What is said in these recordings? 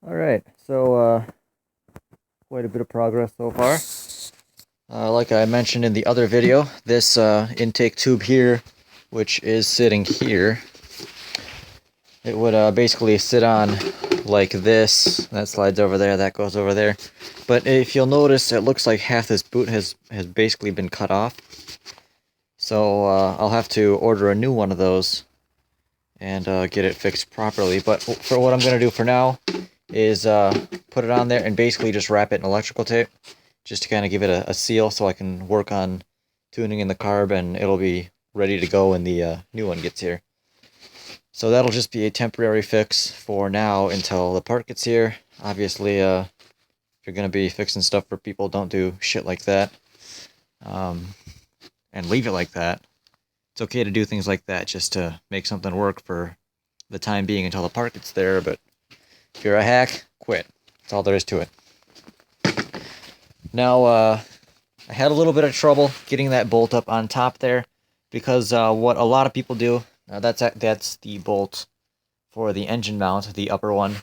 Alright, so quite a bit of progress so far. Like I mentioned in the other video, this intake tube here, which is sitting here, it would basically sit on like this. That slides over there, that goes over there. But if you'll notice, it looks like half this boot has basically been cut off. So I'll have to order a new one of those and get it fixed properly. But for what I'm going to do for now is put it on there and basically just wrap it in electrical tape just to kind of give it a seal so I can work on tuning in the carb and it'll be ready to go when the new one gets here. So that'll just be a temporary fix for now until the part gets here. Obviously, if you're going to be fixing stuff for people, don't do shit like that. And leave it like that. It's okay to do things like that just to make something work for the time being until the part gets there, but if you're a hack, quit. That's all there is to it. Now, I had a little bit of trouble getting that bolt up on top there because what a lot of people do, that's the bolt for the engine mount, the upper one.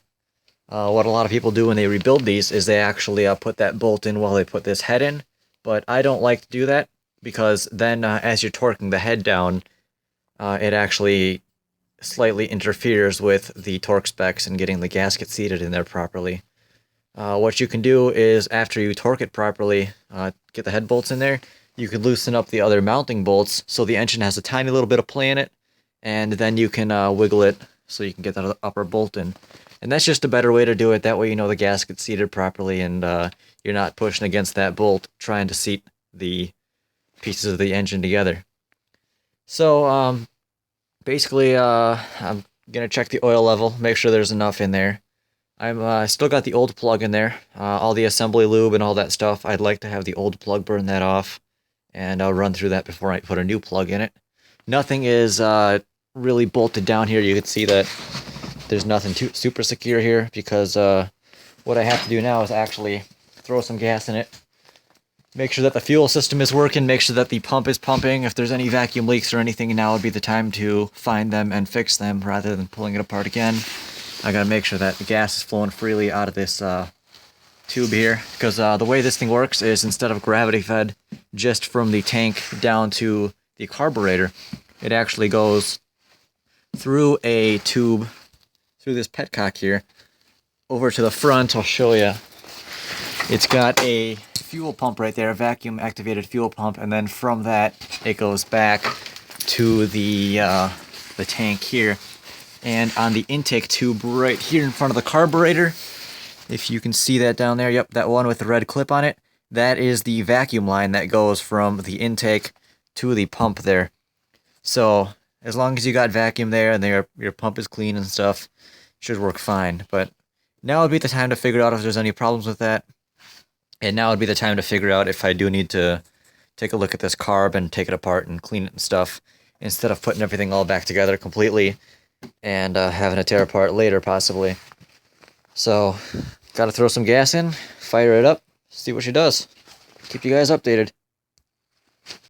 What a lot of people do when they rebuild these is they actually put that bolt in while they put this head in, but I don't like to do that because then as you're torquing the head down, it actually slightly interferes with the torque specs and getting the gasket seated in there properly. What you can do is after you torque it properly, get the head bolts in there, you can loosen up the other mounting bolts so the engine has a tiny little bit of play in it, and then you can wiggle it so you can get that upper bolt in. And that's just a better way to do it. That way you know the gasket's seated properly and you're not pushing against that bolt trying to seat the pieces of the engine together. So basically I'm gonna check the oil level, make sure there's enough in there. I'm still got the old plug in there, all the assembly lube and all that stuff. I'd like to have the old plug burn that off, and I'll run through that before I put a new plug in it. Nothing is really bolted down here. You can see that there's nothing too super secure here because what I have to do now is actually throw some gas in it, make sure that the fuel system is working, make sure that the pump is pumping. If there's any vacuum leaks or anything, now would be the time to find them and fix them rather than pulling it apart again. I gotta make sure that the gas is flowing freely out of this tube here, because the way this thing works is instead of gravity fed just from the tank down to the carburetor, it actually goes through a tube, through this petcock here, over to the front. I'll show you. It's got a fuel pump right there, a vacuum activated fuel pump, and then from that it goes back to the tank here. And on the intake tube right here in front of the carburetor, if you can see that down there, yep, that one with the red clip on it, that is the vacuum line that goes from the intake to the pump there. So as long as you got vacuum there and your pump is clean and stuff, it should work fine. But now would be the time to figure out if there's any problems with that. And now would be the time to figure out if I do need to take a look at this carb and take it apart and clean it and stuff, instead of putting everything all back together completely and having to tear apart later possibly. So gotta throw some gas in, fire it up, see what she does. Keep you guys updated.